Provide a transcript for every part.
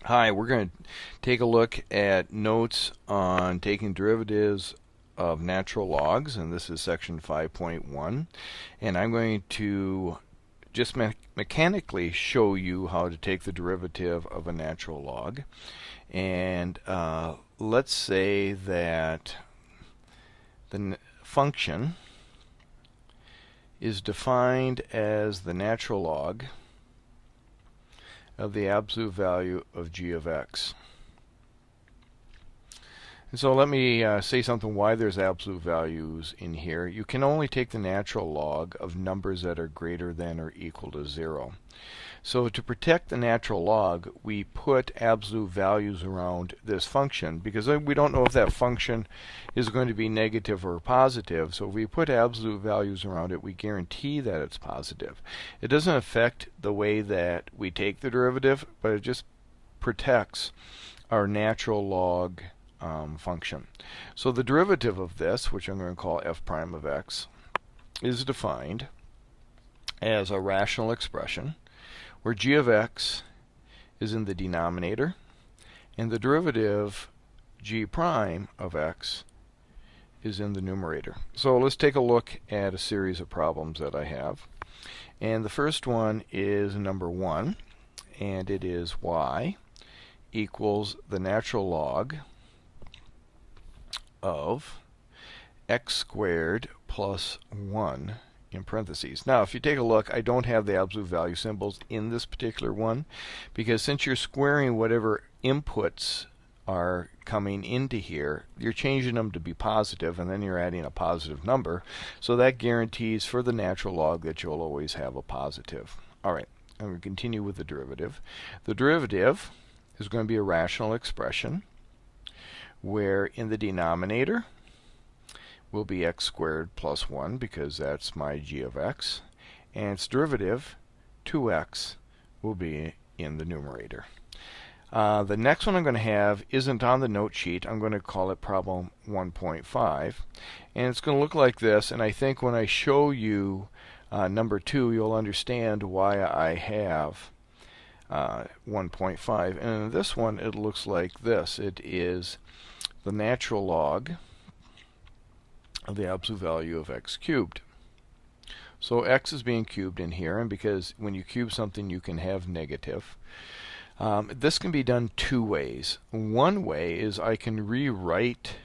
Hi, we're going to take a look at notes on taking derivatives of natural logs, and this is section 5.1. And I'm going to just mechanically show you how to take the derivative of a natural log. And let's say that the function is defined as the natural log of the absolute value of g of x. And so let me say something why there's absolute values in here. You can only take the natural log of numbers that are greater than or equal to 0. So to protect the natural log, we put absolute values around this function because we don't know if that function is going to be negative or positive. So if we put absolute values around it, we guarantee that it's positive. It doesn't affect the way that we take the derivative, but it just protects our natural log function. So the derivative of this, which I'm going to call f prime of x, is defined as a rational expression where g of x is in the denominator and the derivative g prime of x is in the numerator. So let's take a look at a series of problems that I have. And the first one is number 1, and it is y equals the natural log of x squared plus 1 in parentheses. Now, if you take a look, I don't have the absolute value symbols in this particular one because since you're squaring whatever inputs are coming into here, you're changing them to be positive and then you're adding a positive number. So that guarantees for the natural log that you'll always have a positive. Alright, I'm going to continue with the derivative. The derivative is going to be a rational expression where in the denominator will be x squared plus 1 because that's my g of x, and its derivative, 2x, will be in the numerator. The next one I'm going to have isn't on the note sheet. I'm going to call it problem 1.5, and it's going to look like this, and I think when I show you number 2 you'll understand why I have 1.5. And in this one it looks like this. It is the natural log of the absolute value of x cubed. So x is being cubed in here, and because when you cube something you can have negative. This can be done two ways. One way is I can rewrite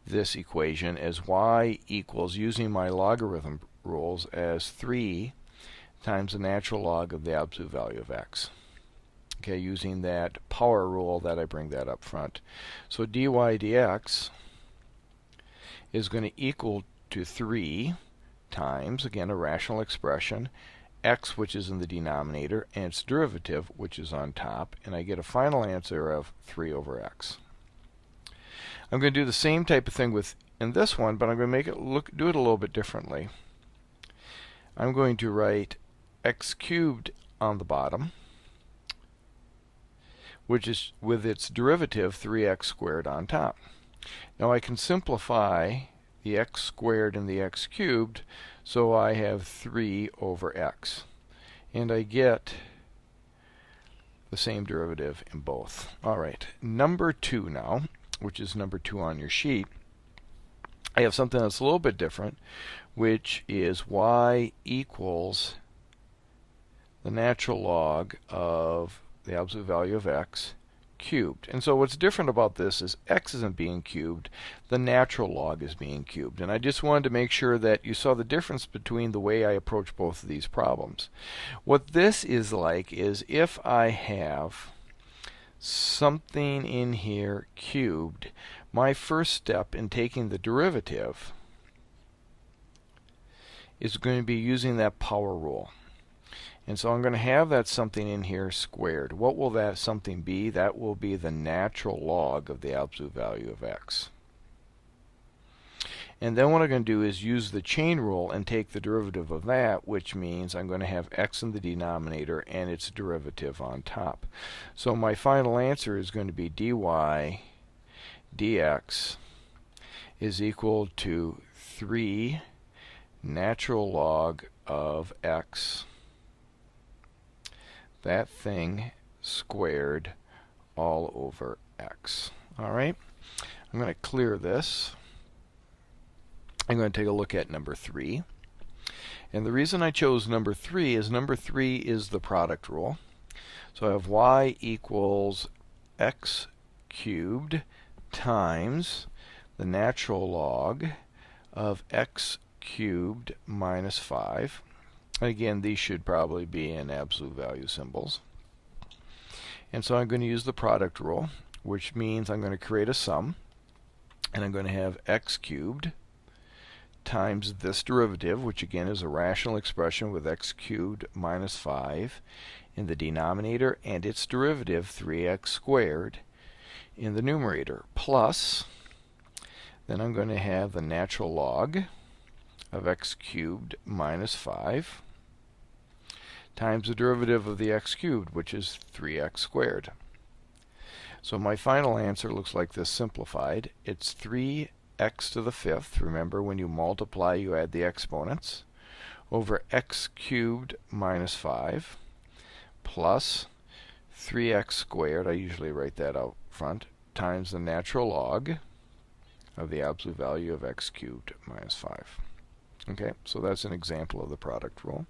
this equation as y equals, using my logarithm rules, as 3 times the natural log of the absolute value of x. Okay, using that power rule that I bring that up front. So dy dx is going to equal to 3 times, again a rational expression, x, which is in the denominator, and its derivative, which is on top, and I get a final answer of 3 over x. I'm going to do the same type of thing in this one, but I'm going to make it do it a little bit differently. I'm going to write x cubed on the bottom, which is with its derivative 3x squared on top. Now I can simplify the x squared and the x cubed, so I have 3 over x. And I get the same derivative in both. Alright, number 2 now, which is number 2 on your sheet. I have something that's a little bit different, which is y equals the natural log of the absolute value of x cubed. And so what's different about this is x isn't being cubed, the natural log is being cubed. And I just wanted to make sure that you saw the difference between the way I approach both of these problems. What this is like is if I have something in here cubed, my first step in taking the derivative is going to be using that power rule. And so I'm going to have that something in here squared. What will that something be? That will be the natural log of the absolute value of x. And then what I'm going to do is use the chain rule and take the derivative of that, which means I'm going to have x in the denominator and its derivative on top. So my final answer is going to be dy dx is equal to 3 natural log of x, that thing squared all over x. All right, I'm going to clear this. I'm going to take a look at number 3. And the reason I chose number 3 is the product rule. So I have y equals x cubed times the natural log of x cubed minus 5. And again, these should probably be in absolute value symbols. And so I'm going to use the product rule, which means I'm going to create a sum, and I'm going to have x cubed times this derivative, which again is a rational expression with x cubed minus 5 in the denominator, and its derivative, 3x squared, in the numerator, plus, then I'm going to have the natural log of x cubed minus 5 times the derivative of the x cubed, which is 3x squared. So my final answer looks like this simplified. It's 3x to the 5th. Remember, when you multiply, you add the exponents, over x cubed minus 5 plus 3x squared, I usually write that out front, times the natural log of the absolute value of x cubed minus 5. Okay, so that's an example of the product rule.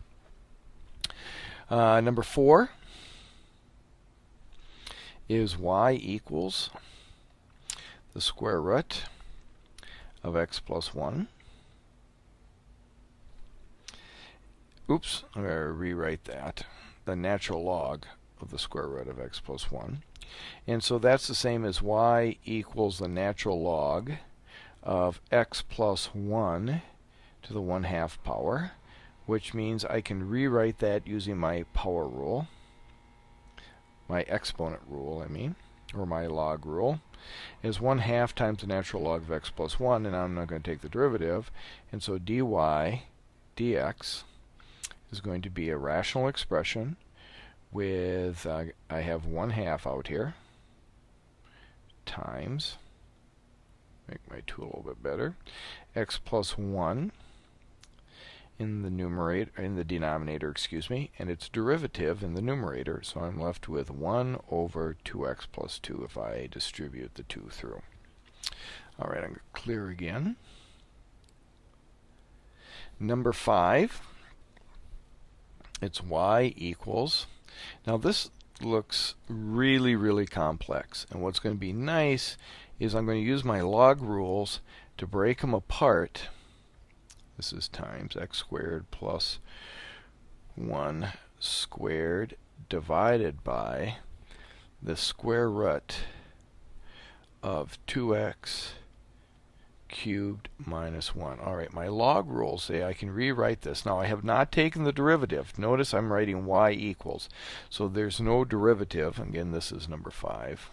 Number 4 is y equals the square root of x plus 1. Oops, I'm going to rewrite that. The natural log of the square root of x plus 1. And so that's the same as y equals the natural log of x plus 1 to the 1/2 power, which means I can rewrite that using my power rule, my exponent rule, or my log rule, is 1/2 times the natural log of x plus 1, and I'm not going to take the derivative, and so dy dx is going to be a rational expression with, I have 1/2 out here, times, make my tool a little bit better, x plus 1 in the numerator, in the denominator, excuse me, and its derivative in the numerator, so I'm left with 1 over 2x plus 2 if I distribute the 2 through. All right, I'm going to clear again. Number 5, it's y equals, now this looks really, really complex, and what's going to be nice is I'm going to use my log rules to break them apart. This is times x squared plus 1 squared divided by the square root of 2x cubed minus 1. All right, my log rules say I can rewrite this. Now, I have not taken the derivative. Notice I'm writing y equals. So there's no derivative. Again, this is number 5.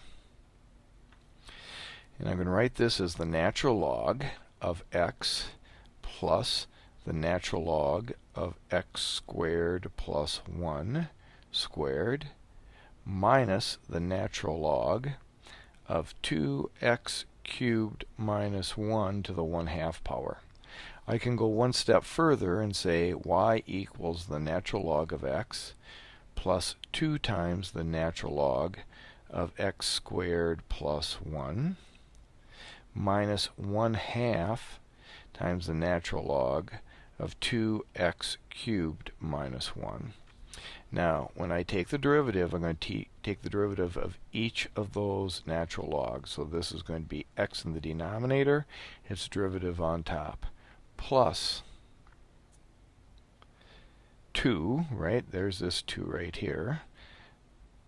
And I'm going to write this as the natural log of x plus the natural log of x squared plus 1 squared minus the natural log of 2x cubed minus 1 to the 1/2 power. I can go one step further and say y equals the natural log of x plus 2 times the natural log of x squared plus 1 minus 1/2 times the natural log of 2x cubed minus 1. Now, when I take the derivative, I'm going to take the derivative of each of those natural logs. So this is going to be x in the denominator, its derivative on top, plus 2, right? There's this 2 right here,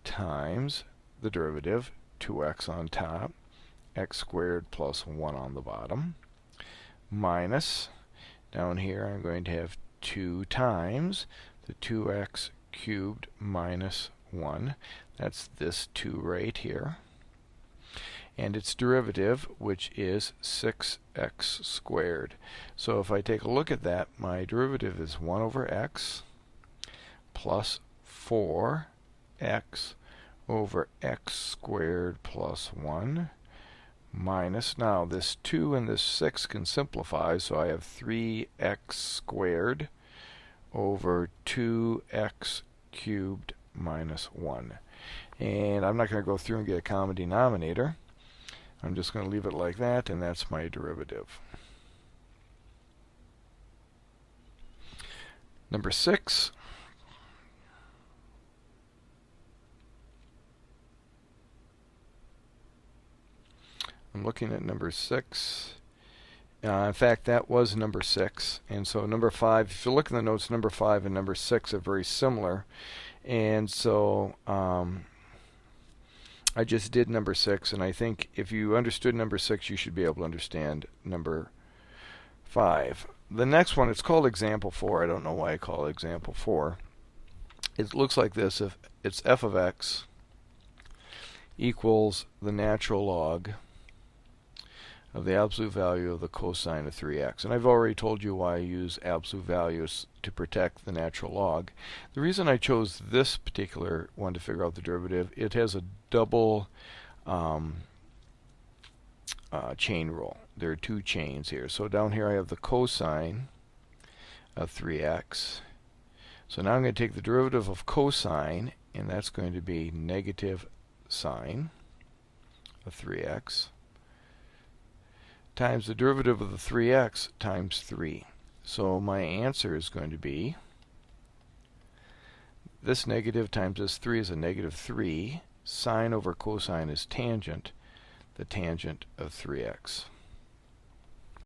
times the derivative, 2x on top, x squared plus 1 on the bottom, minus, down here I'm going to have 2 times the 2x cubed minus 1. That's this 2 right here. And its derivative, which is 6x squared. So if I take a look at that, my derivative is 1 over x plus 4x over x squared plus 1 minus, now this 2 and this 6 can simplify, so I have 3x squared over 2x cubed minus 1. And I'm not going to go through and get a common denominator. I'm just going to leave it like that, and that's my derivative. Number 6. I'm looking at number 6. In fact, that was number 6. And so number 5, if you look in the notes, number 5 and number 6 are very similar. And so I just did number 6, and I think if you understood number 6, you should be able to understand number 5. The next one, it's called example 4. I don't know why I call it example 4. It looks like this. If it's f of x equals the natural log of the absolute value of the cosine of 3x. And I've already told you why I use absolute values to protect the natural log. The reason I chose this particular one to figure out the derivative, it has a double chain rule. There are 2 chains here. So down here I have the cosine of 3x. So now I'm going to take the derivative of cosine, and that's going to be negative sine of 3x times the derivative of the 3x times 3. So my answer is going to be this negative times this 3 is a negative 3. Sine over cosine is tangent, the tangent of 3x.